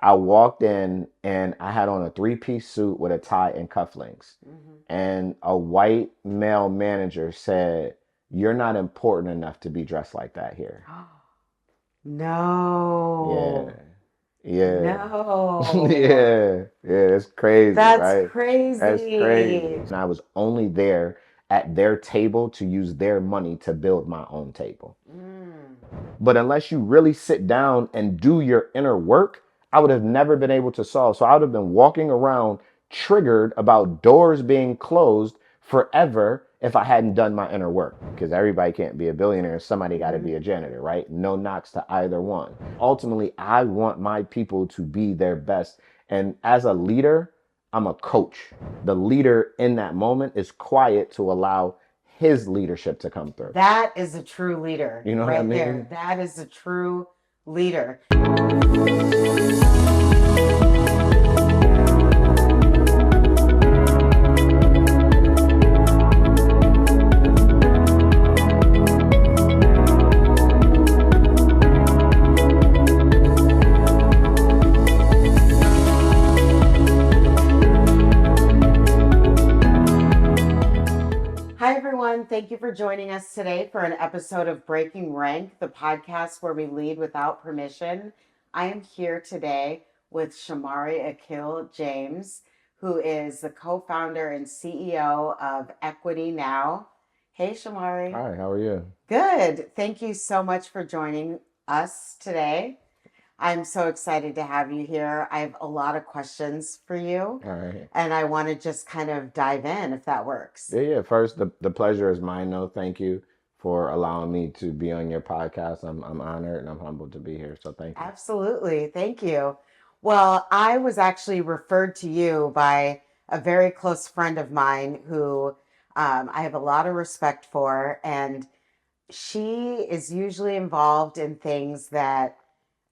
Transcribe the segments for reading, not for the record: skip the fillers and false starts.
I walked in and I had on a three-piece suit with a tie and cufflinks. Hmm. And a white male manager said, "You're not important enough to be dressed like that here." Yeah. No, Yeah. no, Yeah. Yeah. It's crazy, that's right? That's crazy. crazy. And I was only there at their table to use their money to build my own table. Mm. But unless you really sit down and do your inner work, I would have never been able to solve. So I would have been walking around triggered about doors being closed forever if I hadn't done my inner work. Because everybody can't be a billionaire. Somebody got to Hmm. be a janitor, right? No knocks to either one. Ultimately, I want my people to be their best. And as a leader, I'm a coach. The leader in that moment is quiet to allow his leadership to come through. That is a true leader You know what I right there. mean? That is a true leader. Hi, everyone. Thank you for joining us today for an episode of Breaking Rank, the podcast where we lead without permission. I am here today with Shomari James, who is the co founder and CEO of Equity Now. Hey, Shomari. Hi, how are you? Good. Thank you so much for joining us today. I'm so excited to have you here. I have a lot of questions for you, All right. and I want to just kind of dive in if that works. Yeah, yeah. First, the pleasure is mine. No, thank you for allowing me to be on your podcast. I'm honored and I'm humbled to be here. So thank you. Absolutely. Thank you. Well, I was actually referred to you by a very close friend of mine who I have a lot of respect for, and she is usually involved in things that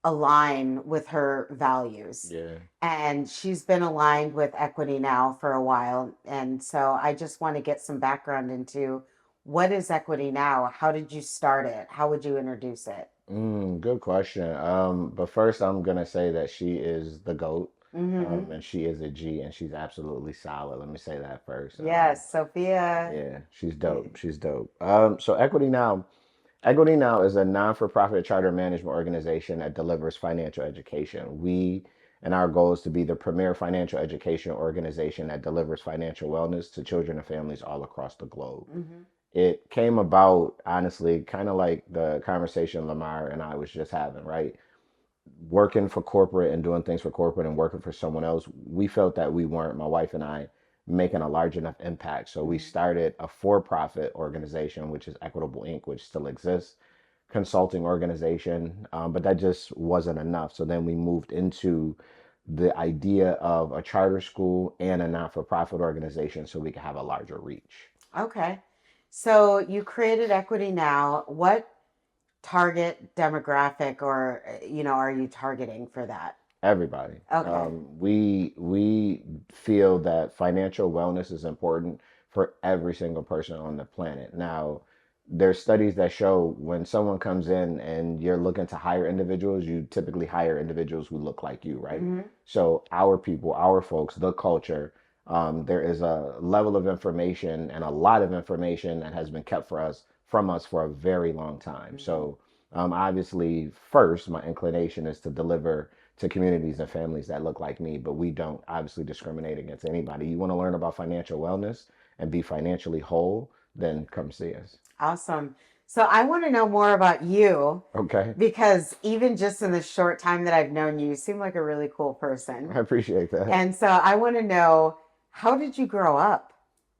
align with her values. Yeah. And she's been aligned with Equity Now for a while. And so I just want to get some background into what is Equity Now? How did you start it? How would you introduce it? Good question. But first, I'm gonna say that she is the GOAT, Hmm. and she is a G, and she's absolutely solid. Let me say that first. Yes, Sophia. Yeah, she's dope. She's dope. So Equity Now is a non-for-profit charter management organization that delivers financial education. And our goal is to be the premier financial education organization that delivers financial wellness to children and families all across the globe. Hmm. It came about, honestly, kind of like the conversation Lamar and I was just having, right? Working for corporate and doing things for corporate and working for someone else, we felt that we weren't, my wife and I, making a large enough impact. So we Hmm. started a for-profit organization, which is Equitable Inc., which still exists, consulting organization, but that just wasn't enough. So then we moved into the idea of a charter school and a not-for-profit organization so we could have a larger reach. Okay. So you created Equity Now. What target demographic or, are you targeting for that? Everybody. Okay. We feel that financial wellness is important for every single person on the planet. Now, there's studies that show when someone comes in and you're looking to hire individuals, you typically hire individuals who look like you, right? Hmm. So our people, our folks, the culture, there is a level of information and a lot of information that has been kept from us for a very long time. Hmm. So obviously, first, my inclination is to deliver to communities and families that look like me, but we don't obviously discriminate against anybody. You want to learn about financial wellness and be financially whole, then come see us. Awesome. So I want to know more about you Okay. because even just in the short time that I've known you, you seem like a really cool person. I appreciate that. And so I want to know, how did you grow up?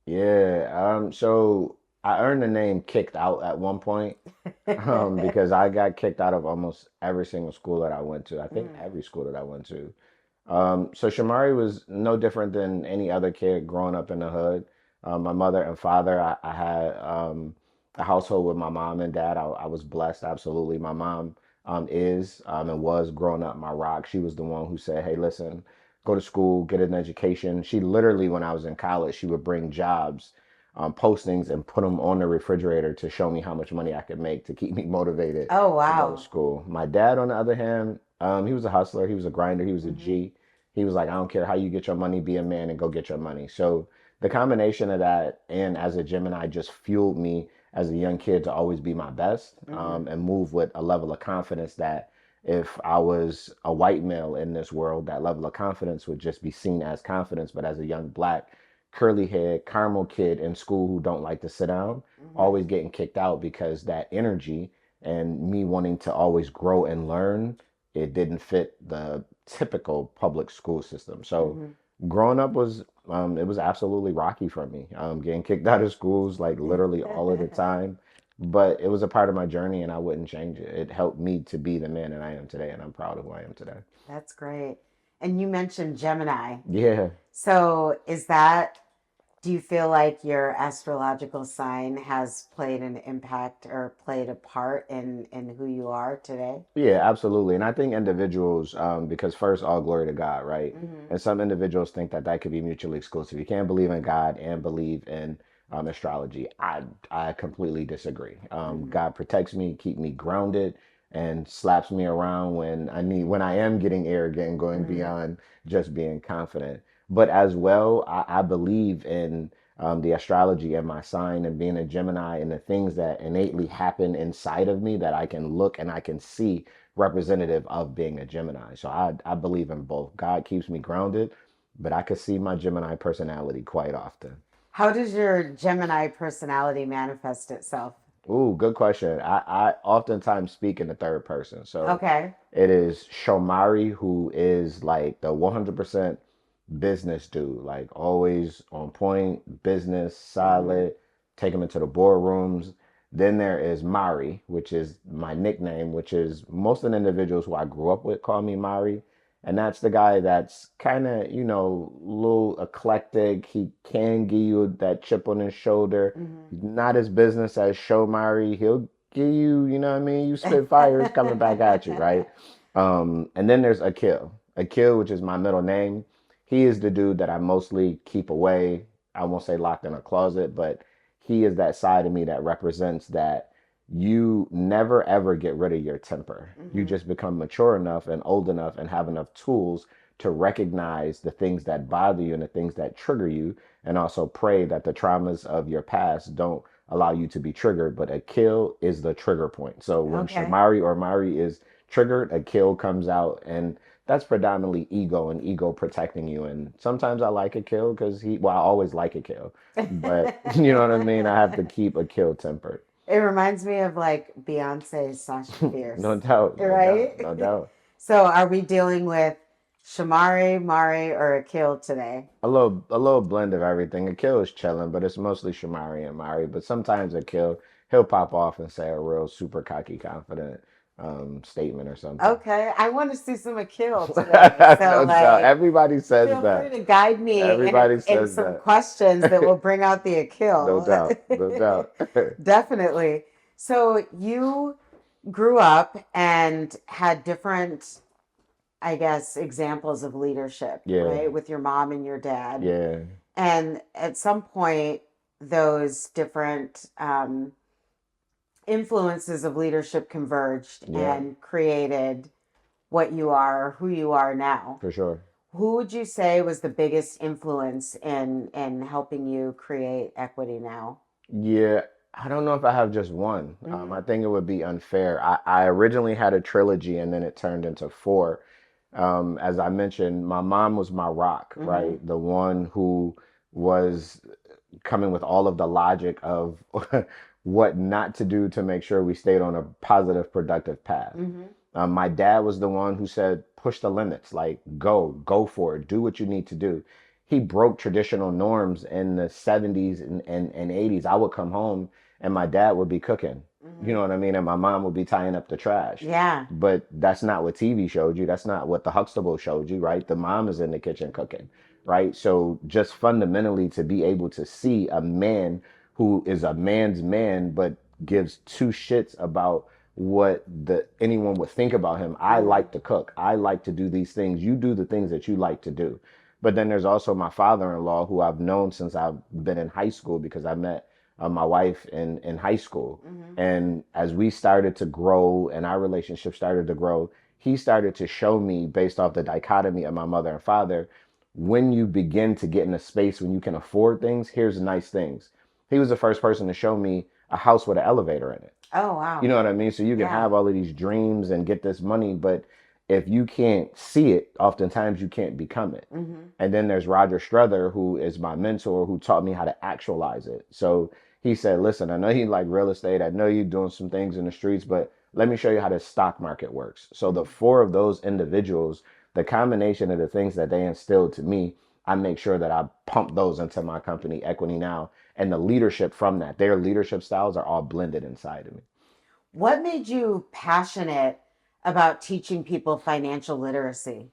Yeah. So I earned the name kicked out at one point, because I got kicked out of almost every single school that I went to. I think Mm. every school that I went to. So Shamari was no different than any other kid growing up in the hood. My mother and father, I had a household with my mom and dad. I was blessed, absolutely. My mom is and was growing up my rock. She was the one who said, "Hey, listen, go to school, get an education." She literally, when I was in college, she would bring jobs, postings, and put them on the refrigerator to show me how much money I could make to keep me motivated Oh, to go to wow. school. My dad, on the other hand, He was a hustler. He was a grinder. He was a Mm-hmm. G. He was like, I don't care how you get your money, be a man and go get your money. So the combination of that and as a Gemini just fueled me as a young kid to always be my best, Mm-hmm. and move with a level of confidence that if I was a white male in this world, that level of confidence would just be seen as confidence. But as a young black, curly haired, caramel kid in school who don't like to sit down, Mm-hmm. always getting kicked out because that energy and me wanting to always grow and learn, it didn't fit the typical public school system. So Mm-hmm. growing up was it was absolutely rocky for me. Getting kicked out of schools like literally all of the time. But it was a part of my journey and I wouldn't change it. It helped me to be the man that I am today and I'm proud of who I am today. That's great. And you mentioned Gemini. Yeah. So is that, do you feel like your astrological sign has played an impact or played a part in who you are today? Yeah, absolutely. And I think individuals, because first, all glory to God, right? Mm-hmm. And some individuals think that that could be mutually exclusive. You can't believe in God and believe in astrology. I completely disagree. Mm-hmm. God protects me, keep me grounded, and slaps me around when I am getting arrogant and going Mm-hmm. beyond just being confident. But as well, I believe in the astrology and my sign and being a Gemini and the things that innately happen inside of me that I can look and I can see representative of being a Gemini. So I believe in both. God keeps me grounded, but I could see my Gemini personality quite often. How does your Gemini personality manifest itself? Ooh, good question. I oftentimes speak in the third person. So Okay. it is Shomari, who is like the 100% business dude, like always on point, business, Mm-hmm. solid, take him into the boardrooms. Then there is Mari, which is my nickname, which is most of the individuals who I grew up with call me Mari. And that's the guy that's kind of, a little eclectic. He can give you that chip on his shoulder. Mm-hmm. Not as business as Shomari. He'll give you, you know what I mean? You spit fire, it's coming back at you, right? And then there's Akil. Akil, which is my middle name. He is the dude that I mostly keep away. I won't say locked in a closet, but he is that side of me that represents that you never ever get rid of your temper. You Mm-hmm. just become mature enough and old enough and have enough tools to recognize the things that bother you and the things that trigger you, and also pray that the traumas of your past don't allow you to be triggered. But a kill is the trigger point. So when Okay. Shamari or Mari is triggered, a kill comes out, and that's predominantly ego and ego protecting you. And sometimes I like a kill because I always like a kill, but you know what I mean? I have to keep a kill tempered. It reminds me of like Beyonce's Sasha No Fierce, doubt, no doubt, no right? doubt. So are we dealing with Shamari, Mari, or Akil today? A little blend of everything. A kill is chilling, but it's mostly Shamari and Mari. But sometimes a kill, he'll pop off and say a real super cocky, confident statement or something. Okay, I want to see some Akil today. So No doubt. like Everybody says feel free that. to guide me Everybody in says some that. questions that will bring out the No Akil. doubt. No doubt. Definitely. So you grew up and had different, I guess, examples of leadership, Yeah. right? With your mom and your dad. Yeah. And at some point, those different influences of leadership converged Yeah. and created what you are, who you are now. For sure. Who would you say was the biggest influence in helping you create equity now? Yeah, I don't know if I have just one. Mm-hmm. I think it would be unfair. I originally had a trilogy and then it turned into four. As I mentioned, my mom was my rock, Mm-hmm. right? The one who was coming with all of the logic of what not to do to make sure we stayed on a positive, productive path. Mm-hmm. My dad was the one who said, push the limits, like go for it, do what you need to do. He broke traditional norms in the 70s and 80s. I would come home and my dad would be cooking. You Mm-hmm. know what I mean? And my mom would be tying up the trash. Yeah. But that's not what TV showed you. That's not what the Huxtable showed you, right? The mom is in the kitchen cooking, right? So just fundamentally to be able to see a man who is a man's man, but gives two shits about what the anyone would think about him. I Mm-hmm. like to cook. I like to do these things. You do the things that you like to do. But then there's also my father-in-law who I've known since I've been in high school because I met my wife in high school. Mm-hmm. And as we started to grow and our relationship started to grow, he started to show me, based off the dichotomy of my mother and father, when you begin to get in a space when you can afford things, here's nice things. He was the first person to show me a house with an elevator in it. Oh, You wow. know what I mean? So you can Yeah. have all of these dreams and get this money, but if you can't see it, oftentimes you can't become it. Mm-hmm. And then there's Roger Strother, who is my mentor, who taught me how to actualize it. So he said, listen, I know you like real estate. I know you're doing some things in the streets, but let me show you how the stock market works. So the four of those individuals, the combination of the things that they instilled to me, I make sure that I pump those into my company, Equity Now, and the leadership from that. Their leadership styles are all blended inside of me. What made you passionate about teaching people financial literacy?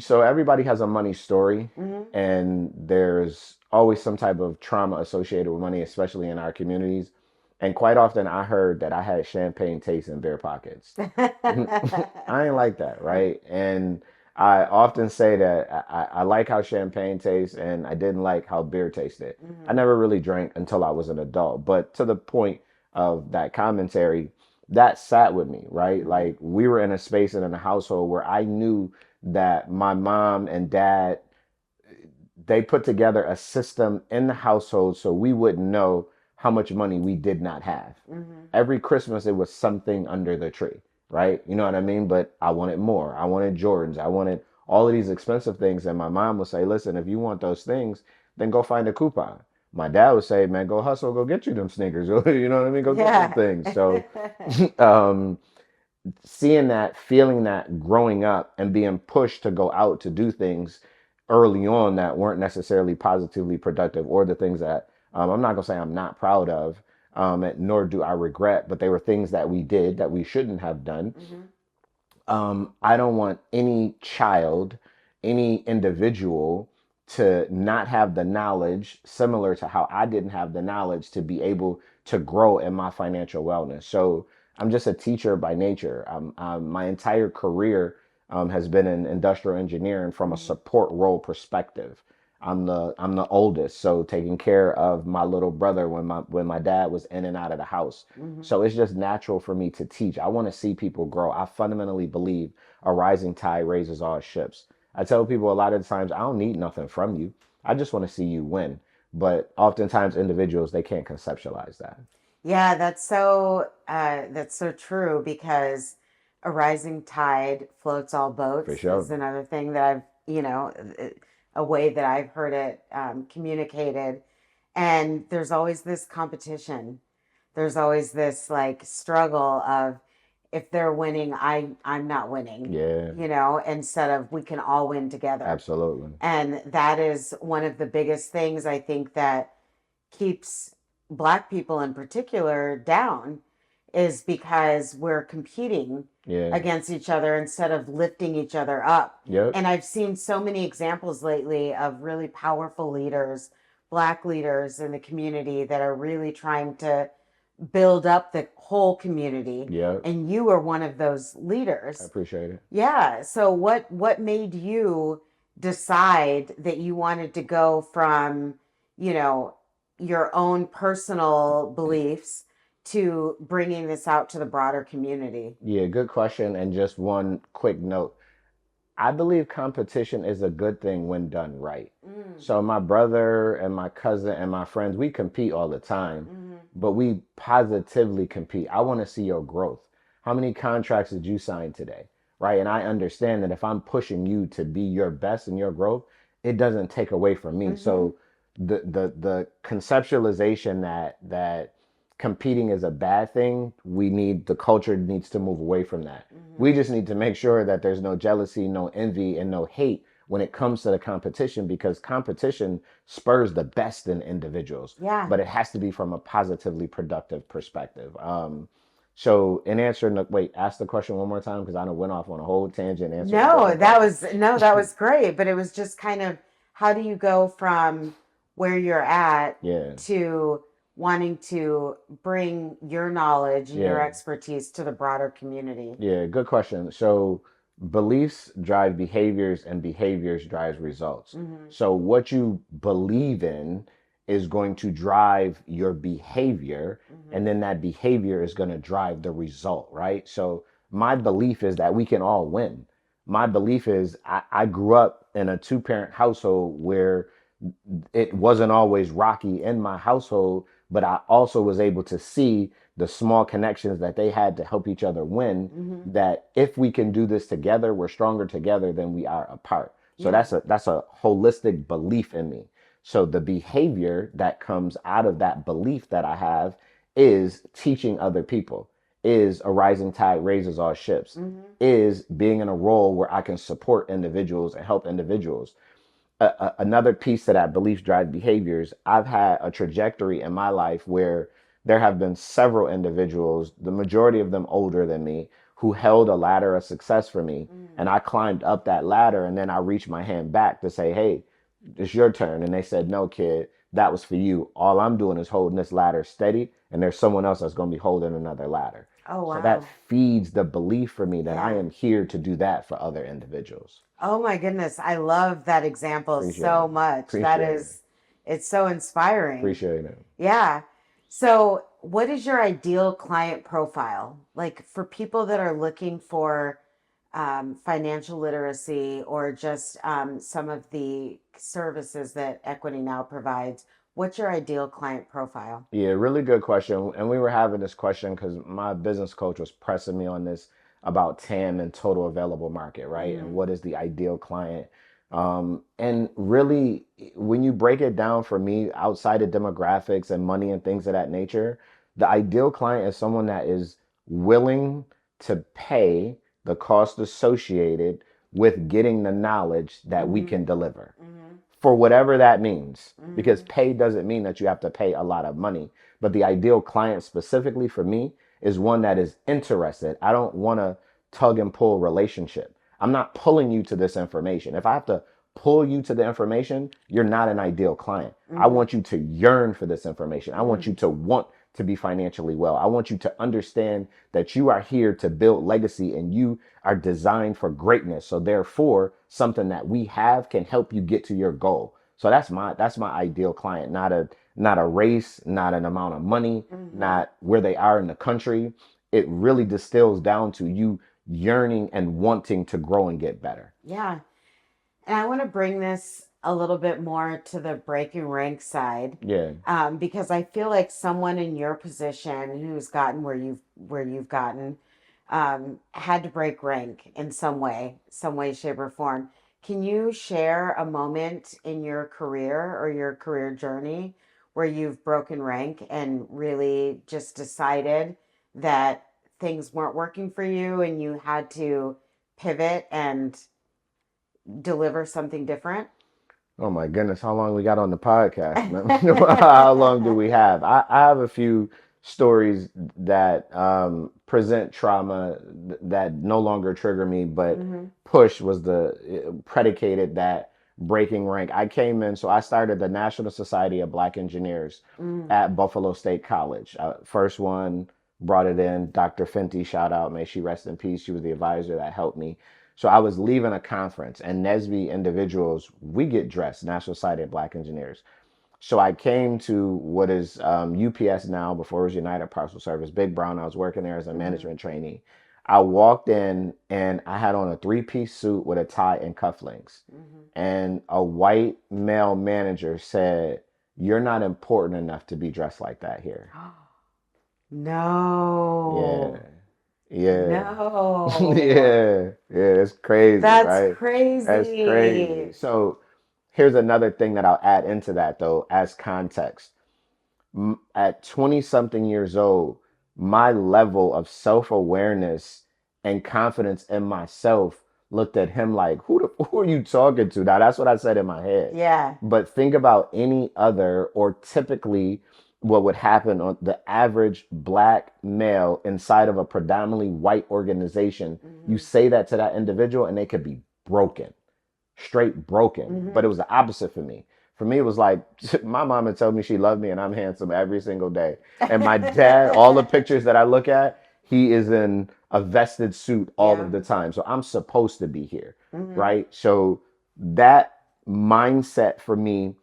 So everybody has a money story, Mm-hmm. and there's always some type of trauma associated with money, especially in our communities. And quite often I heard that I had champagne taste in beer pockets. I ain't like that, right? And I often say that I like how champagne tastes, and I didn't like how beer tasted. I Mm-hmm. never really drank until I was an adult. But to the point of that commentary, that sat with me, right? Mm-hmm. Like we were in a space and in a household where I knew that my mom and dad, they put together a system in the household so we wouldn't know how much money we did not have. Mm-hmm. Every Christmas, it was something under the tree, right? You know what I mean? But I wanted more. I wanted Jordans. I wanted all of these expensive things. And my mom would say, listen, if you want those things, then go find a coupon. My dad would say, man, go hustle, go get you them sneakers. You know what I mean? Go get them Yeah. things. So, um, seeing that, feeling that growing up and being pushed to go out to do things early on that weren't necessarily positively productive, or the things that I'm not going to say I'm not proud of, nor do I regret, but they were things that we did that we shouldn't have done. Mm-hmm. I don't want any child, any individual to not have the knowledge similar to how I didn't have the knowledge to be able to grow in my financial wellness. So I'm just a teacher by nature. My entire career has been in industrial engineering from a Mm-hmm. support role perspective. I'm the oldest, so taking care of my little brother when my dad was in and out of the house. Mm-hmm. So it's just natural for me to teach. I want to see people grow. I fundamentally believe a rising tide raises all ships. I tell people a lot of times, I don't need nothing from you. I just want to see you win. But oftentimes individuals, they can't conceptualize that. Yeah, that's so true because a rising tide floats all For boats sure. is another thing that a way that I've heard it communicated. And there's always this competition. There's always this like struggle of if they're winning, I'm not winning, Yeah, instead of we can all win together. absolutely. And that is one of the biggest things I think that keeps Black people in particular down is because we're competing Yeah. against each other instead of lifting each other up. Yep. And I've seen so many examples lately of really powerful leaders, Black leaders in the community that are really trying to build up the whole community. Yep. And you are one of those I leaders. appreciate it. Yeah. So what made you decide that you wanted to go from, you know, your own personal beliefs to bringing this out to the broader community? Yeah, good question. And just one quick note. I believe competition is a good thing when done right. Mm, So my brother and my cousin and my friends, we compete all the time, mm, but we positively compete. I want to see your growth. How many contracts did you sign today? Right? And I understand that if I'm pushing you to be your best in your growth, it doesn't take away from me. mm-hmm, So the conceptualization that competing is a bad thing, the culture needs to move away from that. mm-hmm. We just need to make sure that there's no jealousy, no envy, and no hate when it comes to the competition, because competition spurs the best in individuals, Yeah. but it has to be from a positively productive perspective. So in answering wait, ask the question one more time because I done went off on a whole tangent answering a No, different question. that was great, but it was just kind of how do you go from where you're at Yeah, to wanting to bring your knowledge and your yeah. expertise to the broader community? Yeah, good question. So beliefs drive behaviors and behaviors drives results. Mm-hmm. So what you believe in is going to drive your behavior, Mm-hmm. and then that behavior is going to drive the result, right? So my belief is that we can all win. My belief is I grew up in a two-parent household where it wasn't always rocky in my household, but I also was able to see the small connections that they had to help each other win. Mm-hmm. That if we can do this together, we're stronger together than we are apart. So Yeah. that's a holistic belief in me. So the behavior that comes out of that belief that I have is teaching other people, is a rising tide raises all ships, Mm-hmm. is being in a role where I can support individuals and help individuals. Another piece to that beliefs drive behaviors. I've had a trajectory in my life where there have been several individuals, the majority of them older than me, who held a ladder of success for me. Mm. And I climbed up that ladder and then I reached my hand back to say, hey, it's your turn. And they said, no, kid, that was for you. All I'm doing is holding this ladder steady, and there's someone else that's going to be holding another ladder. Oh, So that wow. feeds the belief for me that I Yeah. am here to do that for other individuals. Oh my goodness. I love that example Appreciate so it. much. That Appreciate it. is, it's so inspiring. Appreciate it. Yeah. So, what is your ideal client profile? Like for people that are looking for financial literacy or just some of the services that Equity Now provides, what's your ideal client profile? Yeah, really good question. And we were having this question because my business coach was pressing me on this about TAM and total available market, right? And Mm-hmm. what is the ideal client? And really, when you break it down for me, outside of demographics and money and things of that nature, the ideal client is someone that is willing to pay the cost associated with getting the knowledge that we Mm-hmm. can deliver Mm-hmm. for whatever that means. Because Mm-hmm. pay doesn't mean that you have to pay a lot of money. But the ideal client specifically for me is one that is interested. I don't want a tug and pull relationship. I'm not pulling you to this information. If I have to pull you to the information, you're not an ideal client. I Mm-hmm. want you to yearn for this information. I want Mm-hmm. you to want to be financially well. I want you to understand that you are here to build legacy and you are designed for greatness. So therefore, something that we have can help you get to your goal. So that's my ideal client, not a race, not an amount of money, Mm-hmm. not where they are in the country. It really distills down to you yearning and wanting to grow and get better. Yeah. And I want to bring this a little bit more to the breaking rank side, Yeah. because I feel like someone in your position who's gotten where you've gotten had to break rank in some way, shape, or form. Can you share a moment in your career or your career journey where you've broken rank and really just decided that things weren't working for you and you had to pivot and deliver something different? Oh my goodness, how long we got on the podcast, man? How long do we have? I have a few stories that present trauma that no longer trigger me, but Mm-hmm. push was the predicated that breaking rank. I came in, so I started the National Society of Black Engineers Mm. at Buffalo State College. First one brought it in, Dr. Fenty, shout out, may she rest in peace. She was the advisor that helped me. So I was leaving a conference, and NSBE individuals, we get dressed, National Society of Black Engineers. So I came to what is UPS now, before it was United Parcel Service, Big Brown. I was working there as a Mm-hmm. management trainee. I walked in and I had on a three-piece suit with a tie and cufflinks. Mm-hmm. And a white male manager said, "You're not important enough to be dressed like that here." Yeah, No. yeah. No. Yeah, yeah, it's crazy, That's right? That's crazy. crazy. So here's another thing that I'll add into that though, as context. At 20 something years old, my level of self-awareness and confidence in myself looked at him like, who are you talking to? Now, that's what I said in my head. Yeah. But think about any other, or typically what would happen on the average black male inside of a predominantly white organization. You Mm-hmm. say that to that individual and they could be broken, straight broken. But Mm-hmm. it was the opposite for me. For me, it was like my mama told me she loved me and I'm handsome every single day. And my dad, all the pictures that I look at, he is in a vested suit all Yeah. of the time. So I'm supposed to be here, Mm-hmm. right? So that mindset for me,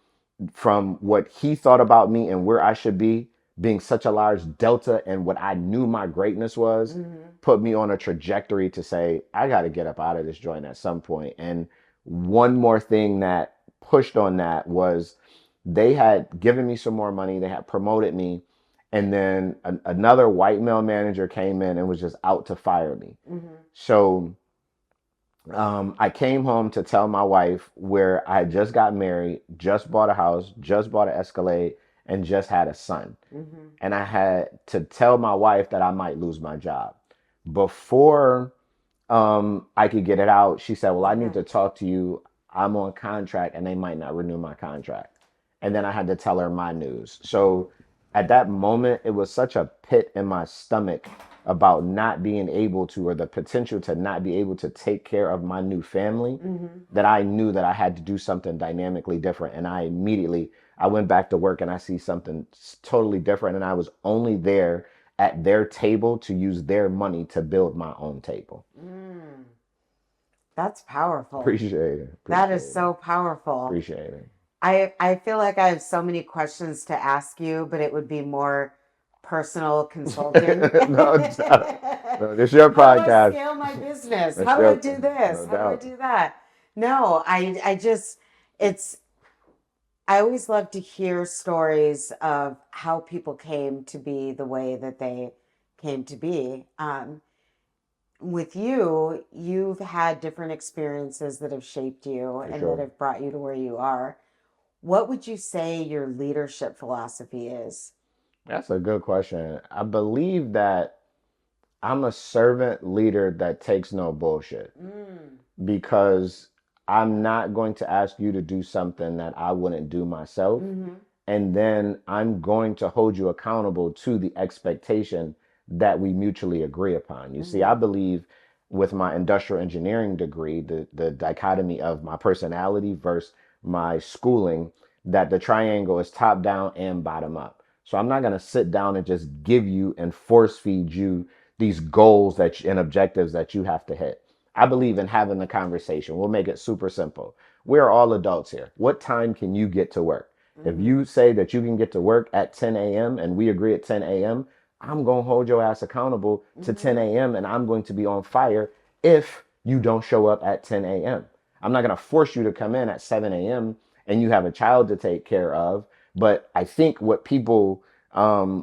from what he thought about me and where I should be, being such a large delta in what I knew my greatness was, Mm-hmm. put me on a trajectory to say, I got to get up out of this joint at some point. And one more thing that pushed on that was they had given me some more money, they had promoted me, and then another white male manager came in and was just out to fire me. Mm-hmm. So I came home to tell my wife where I had just got married, just bought a house, just bought an Escalade, and just had a son. Mm-hmm. And I had to tell my wife that I might lose my job. Before I could get it out, she said, well, I need Mm-hmm. to talk to you. I'm on contract and they might not renew my contract. And then I had to tell her my news. So at that moment, it was such a pit in my stomach about not being able to, or the potential to not be able to take care of my new family, Mm-hmm. that I knew that I had to do something dynamically different. And I went back to work and I see something totally different. And I was only there at their table to use their money to build my own table. Mm. That's powerful. Appreciate it. That Appreciate is it. so powerful. Appreciate it. I feel like I have so many questions to ask you, but it would be more personal consulting. No doubt. No, this is your How do I podcast. scale my business? That's How do I your, do this? no How do I doubt. do that? No, I just it's I always love to hear stories of how people came to be the way that they came to be. With you, you've had different experiences that have shaped you For and that sure. have brought you to where you are. What would you say your leadership philosophy is? That's a good question. I believe that I'm a servant leader that takes no bullshit, Mm, because I'm not going to ask you to do something that I wouldn't do myself. mm-hmm, And then I'm going to hold you accountable to the expectation that we mutually agree upon. You see, mm-hmm, I believe with my industrial engineering degree, the dichotomy of my personality versus my schooling, that the triangle is top down and bottom up. So I'm not going to sit down and just give you and force feed you these goals and objectives that you have to hit. I believe in having the conversation. We'll make it super simple. We're all adults here. What time can you get to work? If mm-hmm, you say that you can get to work at 10 a.m. and we agree at 10 a.m., I'm going to hold your ass accountable to mm-hmm. 10 a.m. and I'm going to be on fire if you don't show up at 10 a.m. I'm not going to force you to come in at 7 a.m. and you have a child to take care of. But I think what people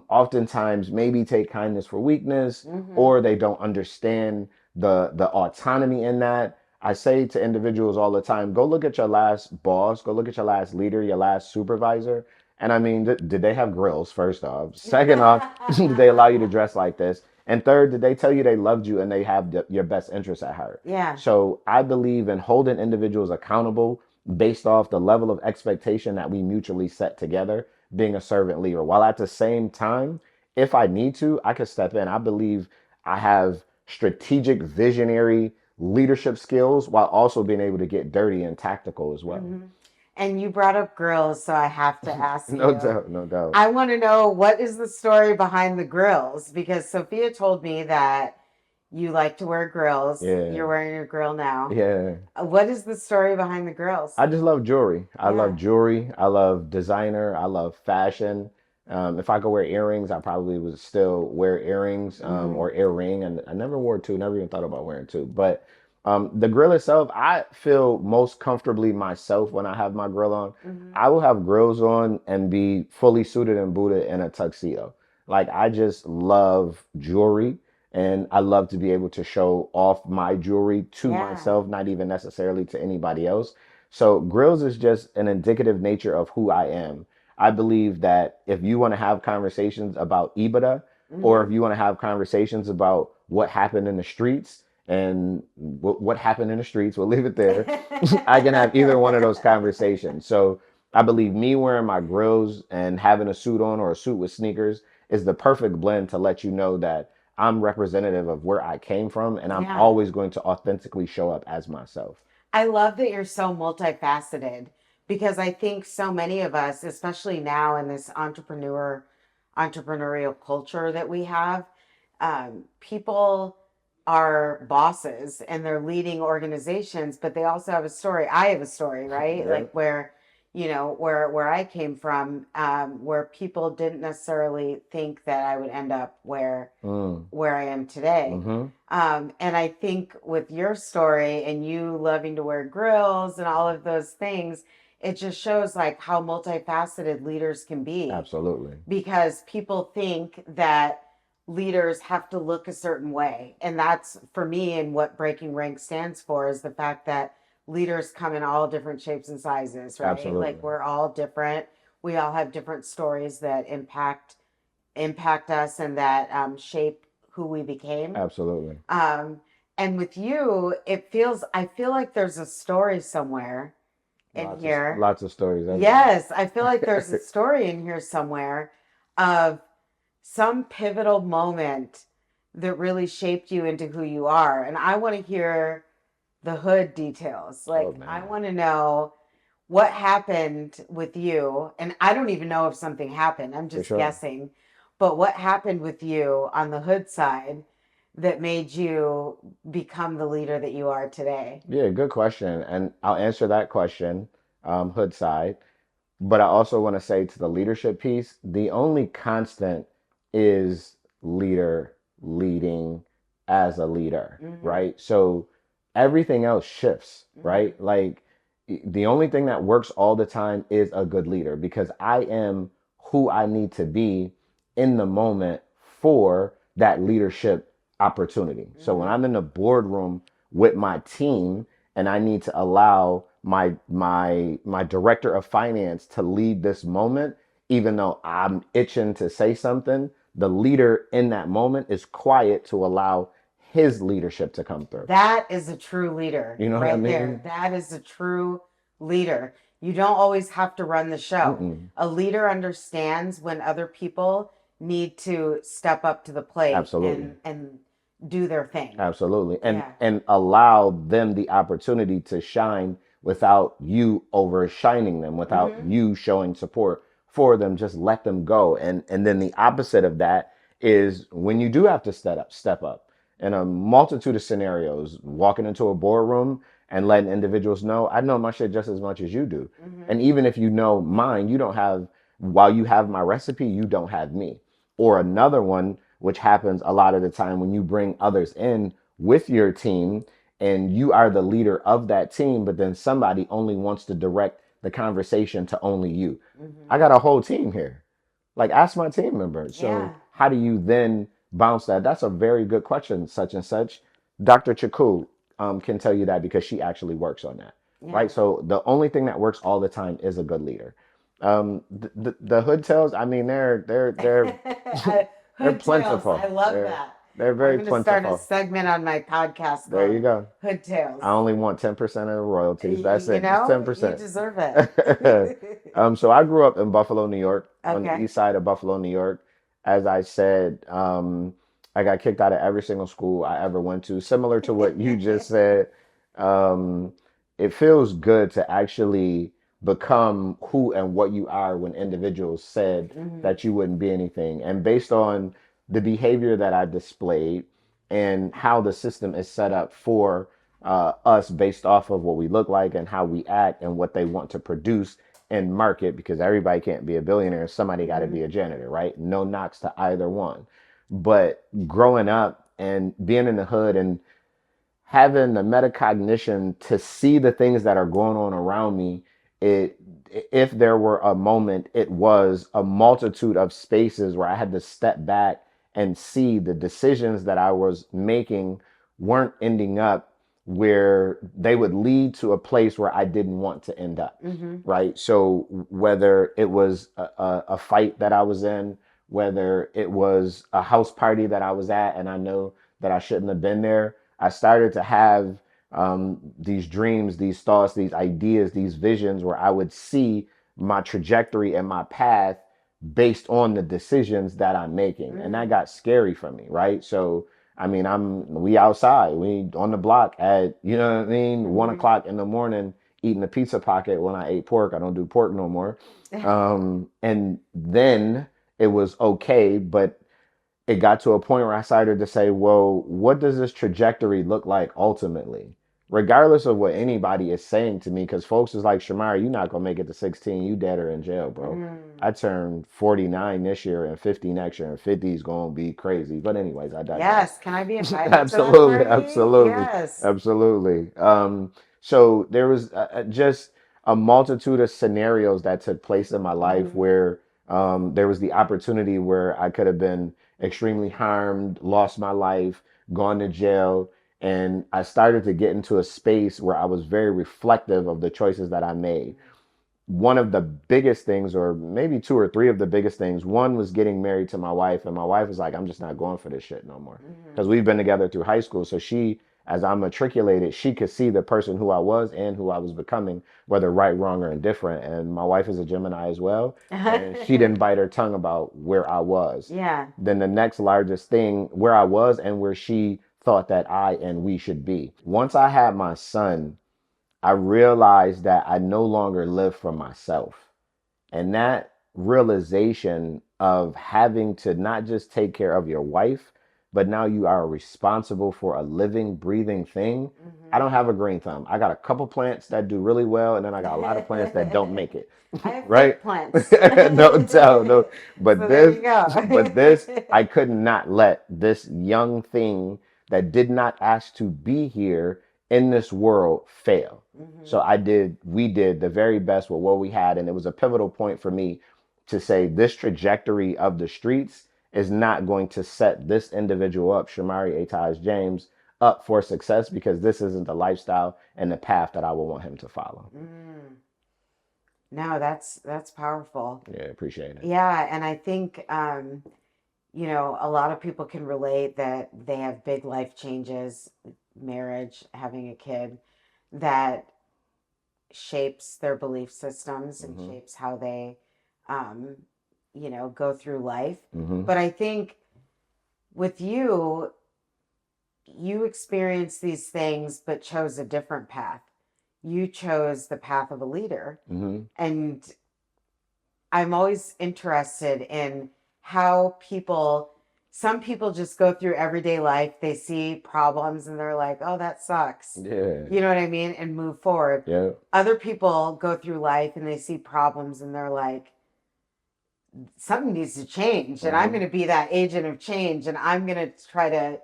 oftentimes maybe take kindness for weakness, Mm-hmm. or they don't understand the autonomy in that. I say to individuals all the time, go look at your last boss, go look at your last leader, your last supervisor. And I mean, did they have grills, first off? Second off, did they allow you to dress like this? And third, did they tell you they loved you and they have your best interests at heart? Yeah. So I believe in holding individuals accountable based off the level of expectation that we mutually set together, being a servant leader. While at the same time, if I need to, I could step in. I believe I have strategic, visionary leadership skills while also being able to get dirty and tactical as well. Mm-hmm. And you brought up grills, so I have to ask No you. doubt, no doubt. I want to know what is the story behind the grills because Sophia told me that you like to wear grills. Yeah, You're wearing your grill now. yeah. What is the story behind the grills? I just love jewelry. I love Yeah. jewelry. I love designer. I love fashion. If I could wear earrings, I probably would still wear earrings Mm-hmm. or earring. And I never wore two, never even thought about wearing two. But the grill itself, I feel most comfortably myself when I have my grill on. Mm-hmm. I will have grills on and be fully suited and booted in a tuxedo. Like, I just love jewelry and I love to be able to show off my jewelry to Yeah. myself, not even necessarily to anybody else. So grills is just an indicative nature of who I am. I believe that if you want to have conversations about EBITDA, or Mm-hmm. if you want to have conversations about what happened in the streets and what happened in the streets, we'll leave it there. I can have either one of those conversations. So I believe me wearing my grills and having a suit on or a suit with sneakers is the perfect blend to let you know that I'm representative of where I came from and I'm Yeah. always going to authentically show up as myself. I love that you're so multifaceted because I think so many of us, especially now in this entrepreneurial culture that we have, people are bosses and they're leading organizations, but they also have a story. I have a story, right? Yeah. Like where, where I came from, where people didn't necessarily think that I would end up Mm. where I am today. Mm-hmm. And I think with your story and you loving to wear grills and all of those things, it just shows like how multifaceted leaders can be, Absolutely. because people think that leaders have to look a certain way. And that's for me, and what Breaking Rank stands for is the fact that leaders come in all different shapes and sizes, right? Like Absolutely. we're all different. We all have different stories that impact us and that shape who we became. Absolutely. Um, and with you, I feel like there's a story somewhere in here. Lots of stories everywhere. Yes, I feel like there's a story in here somewhere of some pivotal moment that really shaped you into who you are. And I want to hear the hood details. Oh Like, I man, want to know what happened with you. And I don't even know if something happened, I'm for just sure. guessing. But what happened with you on the hood side that made you become the leader that you are today? Yeah, good question. And I'll answer that question, hood side. But I also want to say to the leadership piece, the only constant is leader leading as a leader, Mm-hmm. right? So everything else shifts, Mm-hmm. right? Like the only thing that works all the time is a good leader because I am who I need to be in the moment for that leadership opportunity. So when Mm-hmm. I'm in the boardroom with my team and I need to allow my director of finance to lead this moment, even though I'm itching to say something, the leader in that moment is quiet to allow his leadership to come through. That is a true leader You know what I right there. mean? That is a true leader. You don't always have to run the show. Mm-mm. A leader understands when other people need to step up to the plate Absolutely. and do their thing. Absolutely. Yeah. And allow them the opportunity to shine without you overshining them, without Mm-hmm. you showing support for them. Just let them go. And then the opposite of that is when you do have to step up in a multitude of scenarios, walking into a boardroom and letting individuals know, I know my shit just as much as you do. Mm-hmm. And even if you know mine, you don't have, while you have my recipe, you don't have me. Or another one, which happens a lot of the time when you bring others in with your team and you are the leader of that team, but then somebody only wants to direct the conversation to only you. Mm-hmm. I got a whole team here. Like, ask my team members. So, Yeah. how do you then bounce that? That's a very good question, such and such. Dr. Chaku can tell you that because she actually works on that, Yeah. right? So, the only thing that works all the time is a good leader. The hood tails, I mean, they're Hood tales. I plentiful. love that. They're I'm very going to start a plentiful. segment on my podcast There you called go. Hood Tales. I only want 10% of the royalties. That's You it. Just know, you 10%. deserve it. So I grew up in Buffalo, New York, on the Okay. east side of Buffalo, New York. As I said, I got kicked out of every single school I ever went to. Similar to what you just said, um, it feels good to actually become who and what you are when individuals said Hmm. that you wouldn't be anything. And based on the behavior that I displayed and how the system is set up for us based off of what we look like and how we act and what they want to produce and market, because everybody can't be a billionaire. Somebody got to Hmm. be a janitor, right? No knocks to either one. But growing up and being in the hood and having the metacognition to see the things that are going on around me, it if there were a moment, it was a multitude of spaces where I had to step back and see the decisions that I was making weren't ending up where they would lead to a place where I didn't want to end up. Hmm. Right. So whether it was a fight that I was in, whether it was a house party that I was at, and I know that I shouldn't have been there, I started to have these dreams, these thoughts, these ideas, these visions where I would see my trajectory and my path based on the decisions that I'm making. And that Hmm. got scary for me, right? So, I mean, we outside, we on the block at, you know what I mean, one Hmm. o'clock in the morning eating a pizza pocket when I ate pork. I don't do pork no more. And then it was okay, but it got to a point where I started to say, well, what does this trajectory look like ultimately? regardless of what anybody is saying to me, because folks is like, Shamari, you're not gonna make it to 16, you dead or in jail, bro. Mm. I turned 49 this year and 50 next year, and 50 is gonna be crazy. But anyways, I digress. Yes. Can I be invited to that Absolutely, party? absolutely, Yes. absolutely. So there was just a multitude of scenarios that took place in my life Hmm. where there was the opportunity where I could have been extremely harmed, lost my life, gone to jail, and I started to get into a space where I was very reflective of the choices that I made. One of the biggest things, or maybe two or three of the biggest things, one was getting married to my wife, and my wife was like, I'm just not going for this shit no more. Because Hmm. we've been together through high school. So she, as I matriculated, she could see the person who I was and who I was becoming, whether right, wrong, or indifferent. And my wife is a Gemini as well. And she didn't bite her tongue about where I was. Yeah. Then the next largest thing, where I was and where she thought that I and we should be. Once I had my son, I realized that I no longer live for myself. And that realization of having to not just take care of your wife, but now you are responsible for a living, breathing thing. I don't Hmm. have a green thumb. I got a couple plants that do really well, and then I got a lot of plants that don't make it. I have Right? fake plants. No, no. But So there this, you go. but this, I could not let this young thing that did not ask to be here in this world fail. So Hmm. we did the very best with what we had. And it was a pivotal point for me to say this trajectory of the streets is not going to set this individual up, Shomari Ataj James, up for success, because this isn't the lifestyle and the path that I would want him to follow. Mm. No, that's powerful. Yeah, appreciate it. Yeah, and I think a lot of people can relate that they have big life changes, marriage, having a kid, that shapes their belief systems and Hmm. shapes how they, um, go through life. Hmm. But I think with you, you experienced these things but chose a different path. You chose the path of a leader. Hmm. And I'm always interested in how some people just go through everyday life, they see problems and they're like, oh, that sucks. Yeah. You know what I mean? And move forward. Yeah. Other people go through life and they see problems and they're like, something needs to change. And I'm Hmm. going to be that agent of change. And I'm going to try to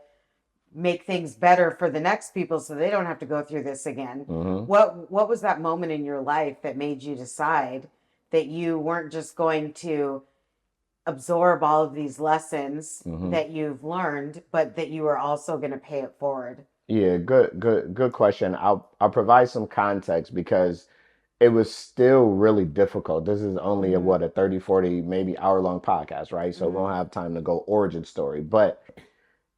make things better for the next people so they don't have to go through this again. Hmm. What was that moment in your life that made you decide that you weren't just going to absorb all of these lessons Hmm. that you've learned, but that you were also going to pay it forward? Yeah, good question. I'll provide some context because it was still really difficult. This is only a Mm-hmm. what, a 30, 40, maybe hour long podcast, right? So we Mm-hmm. don't have time to go origin story. But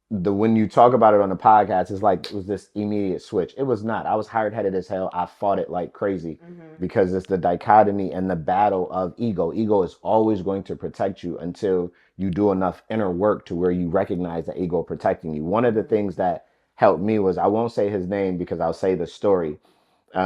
the when you talk about it on the podcast, it's like it was this immediate switch. It was not. I was hard headed as hell. I fought it like crazy Mm-hmm. because it's the dichotomy and the battle of ego. Ego is always going to protect you until you do enough inner work to where you recognize the ego protecting you. One of the Mm-hmm. things that helped me was, I won't say his name because I'll say the story.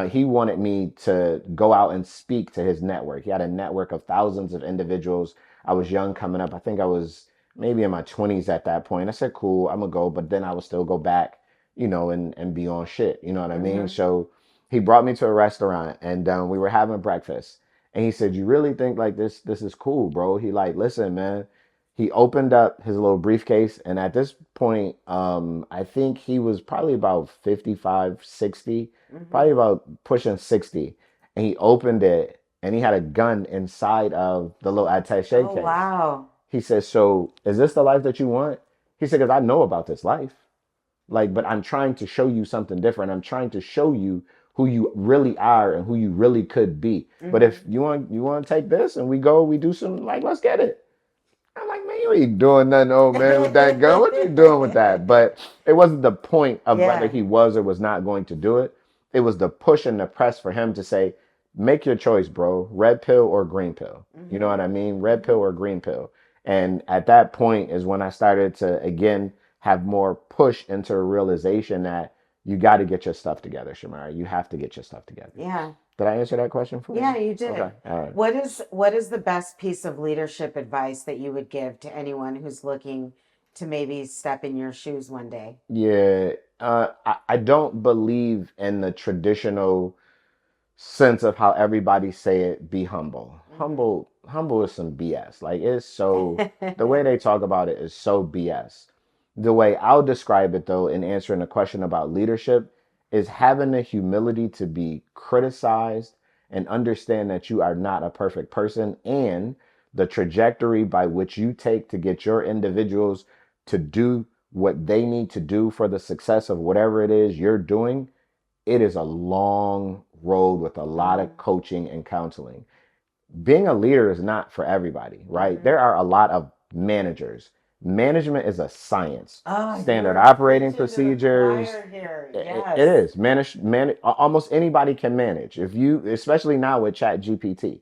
He wanted me to go out and speak to his network. He had a network of thousands of individuals. I was young coming up. I think I was maybe in my 20s at that point. I said, cool, I'm gonna go, but then I would still go back, and be on shit. You know what I mean? Mm-hmm. So he brought me to a restaurant, and we were having breakfast. And he said, "You really think like this is cool, bro?" He like, "Listen, man." He opened up his little briefcase, and at this point, I think he was probably about 55, 60, Mm-hmm. probably about pushing 60. And he opened it, and he had a gun inside of the little attache Oh, case. wow. He says, "So is this the life that you want?" He said, "Because I know about this life. Like, but I'm trying to show you something different. I'm trying to show you who you really are and who you really could be. But Mm-hmm. if you want to take this and we do some, like, let's get it." I'm like, "Man, you ain't doing nothing, old man, with that gun. What you doing with that?" But it wasn't the point of whether Yeah. he was or was not going to do it. It was the push and the press for him to say, make your choice, bro. Red pill or green pill. You know Mm-hmm. what I mean? Red pill Mm-hmm. or green pill. And at that point is when I started to, again, have more push into a realization that you got to get your stuff together, Shamari. You have to get your stuff together. Yeah. Did I answer that question for Yeah, you? you Okay. did. All right. What is the best piece of leadership advice that you would give to anyone who's looking to maybe step in your shoes one day? Yeah. I don't believe in the traditional sense of how everybody say it, be humble. Humble is some BS. Like it's so the way they talk about it is so BS. The way I'll describe it though in answering a question about leadership is having the humility to be criticized and understand that you are not a perfect person and the trajectory by which you take to get your individuals to do what they need to do for the success of whatever it is you're doing. It is a long road with a lot of coaching and counseling. Being a leader is not for everybody, right? There are a lot of managers. Management is a science. Oh, Standard you're operating preaching to the procedures. choir here. It Yes. is almost anybody can manage if you, especially now with Chat GPT,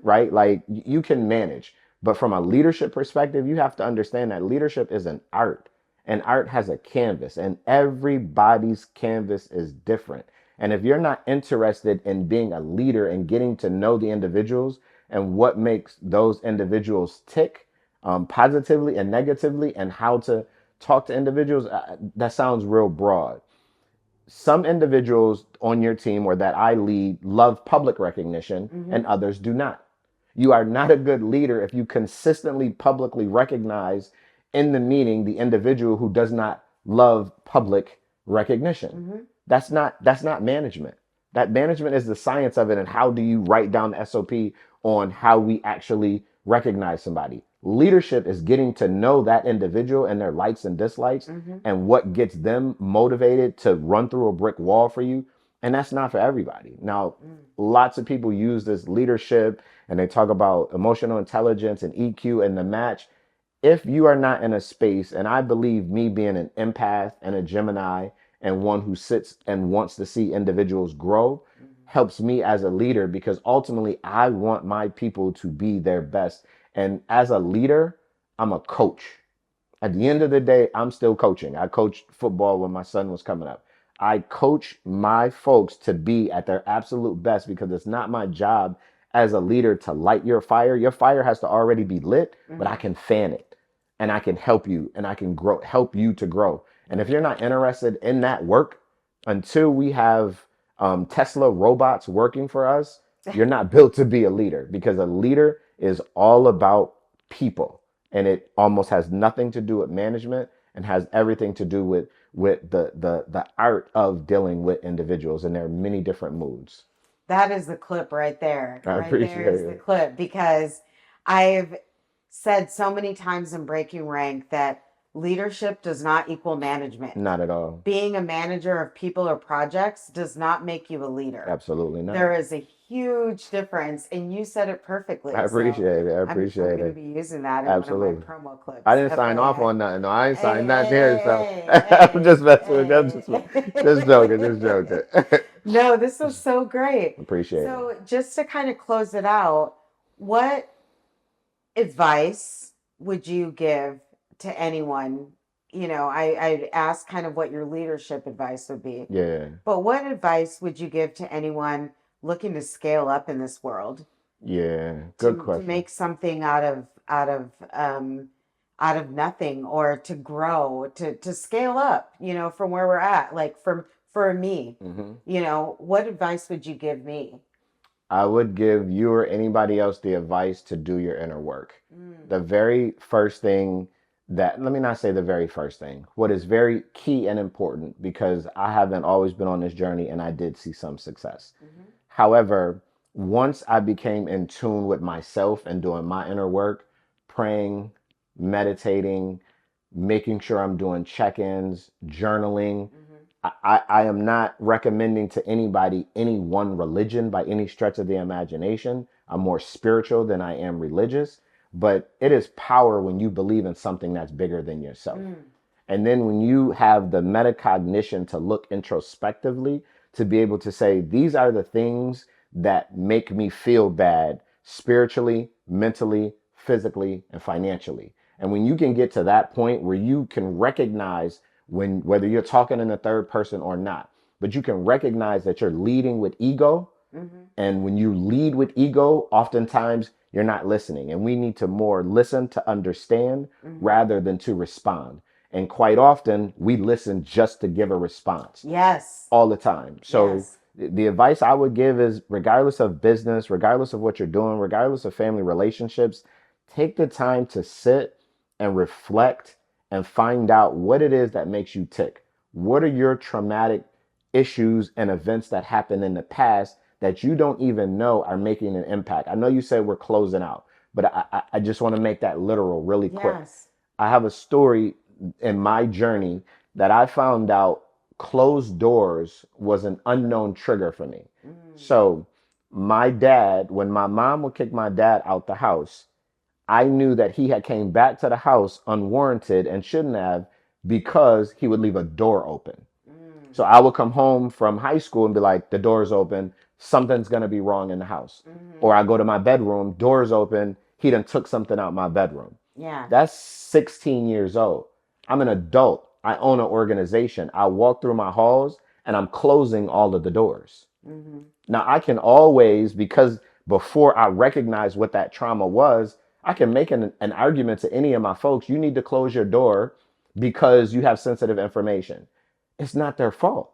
right? Like you can manage, but from a leadership perspective, you have to understand that leadership is an art, and art has a canvas, and everybody's canvas is different. And if you're not interested in being a leader and getting to know the individuals and what makes those individuals tick, positively and negatively, and how to talk to individuals, that sounds real broad. Some individuals on your team or that I lead love public recognition and others do not. You are not a good leader if you consistently publicly recognize in the meeting the individual who does not love public recognition. That's not management. That management is the science of it, and how do you write down the SOP on how we actually recognize somebody. Leadership is getting to know that individual and their likes and dislikes and what gets them motivated to run through a brick wall for you. And that's not for everybody. Now, lots of people use this leadership and they talk about emotional intelligence and EQ and the match. If you are not in a space, and I believe me being an empath and a Gemini and one who sits and wants to see individuals grow, helps me as a leader because ultimately I want my people to be their best. And as a leader, I'm a coach. At the end of the day, I'm still coaching. I coached football when my son was coming up. I coach my folks to be at their absolute best because it's not my job as a leader to light your fire. Your fire has to already be lit, but I can fan it and I can help you and I can grow, help you to grow. And if you're not interested in that work, until we have Tesla robots working for us, you're not built to be a leader because a leader is all about people, and it almost has nothing to do with management and has everything to do with the art of dealing with individuals and their many different moods. That is the clip right there. I Right appreciate there is the it. clip because I've said so many times in Breaking Rank that leadership does not equal management. Not at all. Being a manager of people or projects does not make you a leader. Absolutely There not. is a huge difference, and you said it I perfectly. So appreciate it. I I'm appreciate going to it. be using that in one of my Absolutely. promo I clips. didn't sign off FYI. on nothing. No, I ain't Hey, signed nothing here. So hey, I'm just hey, messing with you. hey, Just joking. Just hey. joking. No, this was so great. Appreciate it. So, just to kind of close it out, what advice would you give to anyone? I'd ask kind of what your leadership advice would be, Yeah. but what advice would you give to anyone looking to scale up in this world Yeah. Good to question. make something out of nothing, or to grow, to scale up, from where we're at, like from for me, hmm what advice would you give me? I would give you or anybody else the advice to do your inner work. Mm, The very first thing let me not say the very first thing, what is very key and important, because I haven't always been on this journey and I did see some success. mhm, However, once I became in tune with myself and doing my inner work, praying, meditating, making sure I'm doing check ins, journaling, mhm, I am not recommending to anybody any one religion by any stretch of the imagination. I'm more spiritual than I am religious, but it is power when you believe in something that's bigger than yourself. mm, And then when you have the metacognition to look introspectively, to be able to say, these are the things that make me feel bad spiritually, mentally, physically, and financially. And when you can get to that point where you can recognize when, whether you're talking in the third person or not, but you can recognize that you're leading with ego, mhm, and when you lead with ego, oftentimes you're not listening. And we need to more listen to understand mhm, rather than to respond. And quite often, we listen just to give a response Yes. all the time. So Yes. the advice I would give is regardless of business, regardless of what you're doing, regardless of family relationships, take the time to sit and reflect and find out what it is that makes you tick. What are your traumatic issues and events that happened in the past that you don't even know are making an impact? I know you said we're closing out, but I just want to make that literal really quick. Yes. I have a story in my journey that I found out closed doors was an unknown trigger for me. Mm. So, my dad, when my mom would kick my dad out the house, I knew that he had came back to the house unwarranted and shouldn't have because he would leave a door open. Mm. So I would come home from high school and be like, the door's open, something's gonna be wrong in the house. Mm-hmm. Or I go to my bedroom, door's open, he done took something out my bedroom. Yeah. That's 16 years old. I'm an adult. I own an organization. I walk through my halls and I'm closing all of the doors. Mm-hmm. Now I can always, because before I recognize what that trauma was, I can make an argument to any of my folks, you need to close your door because you have sensitive information. It's not their fault.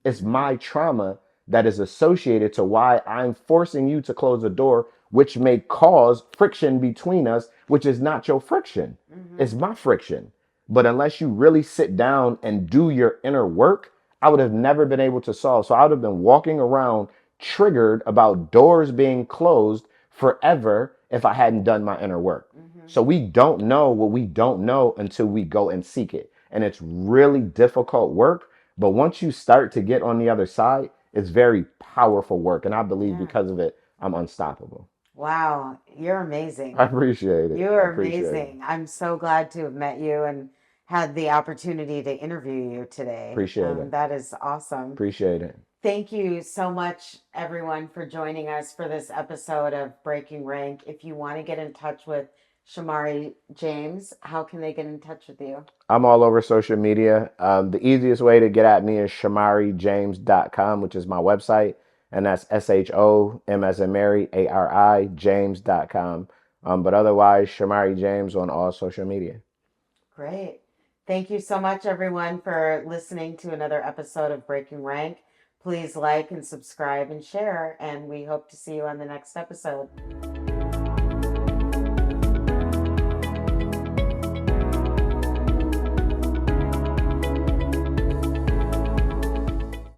It's Mm-hmm. my trauma that is associated to why I'm forcing you to close the door, which may cause friction between us, which is not your friction. Mm-hmm. It's my friction. But unless you really sit down and do your inner work, I would have never been able to solve. So I would have been walking around triggered about doors being closed forever if I hadn't done my inner work. Mm-hmm. So we don't know what we don't know until we go and seek it. And it's really difficult work. But once you start to get on the other side, it's very powerful work. And I believe Yeah. because of it, I'm unstoppable. Wow. You're I amazing. appreciate it. You I are appreciate it. amazing. I'm so glad to have met you and had the opportunity to interview you today. Appreciate it. That is awesome. Appreciate it. Thank you so much, everyone, for joining us for this episode of Breaking Rank. If you want to get in touch with Shomari James, how can they get in touch with you? I'm all over social media. The easiest way to get at me is shomarijames.com, which is my website. And that's SHOM as in Mary, ARI, James.com. But otherwise, Shomari James on all social media. Great. Thank you so much, everyone, for listening to another episode of Breaking Rank. Please like and subscribe and share, and we hope to see you on the next episode.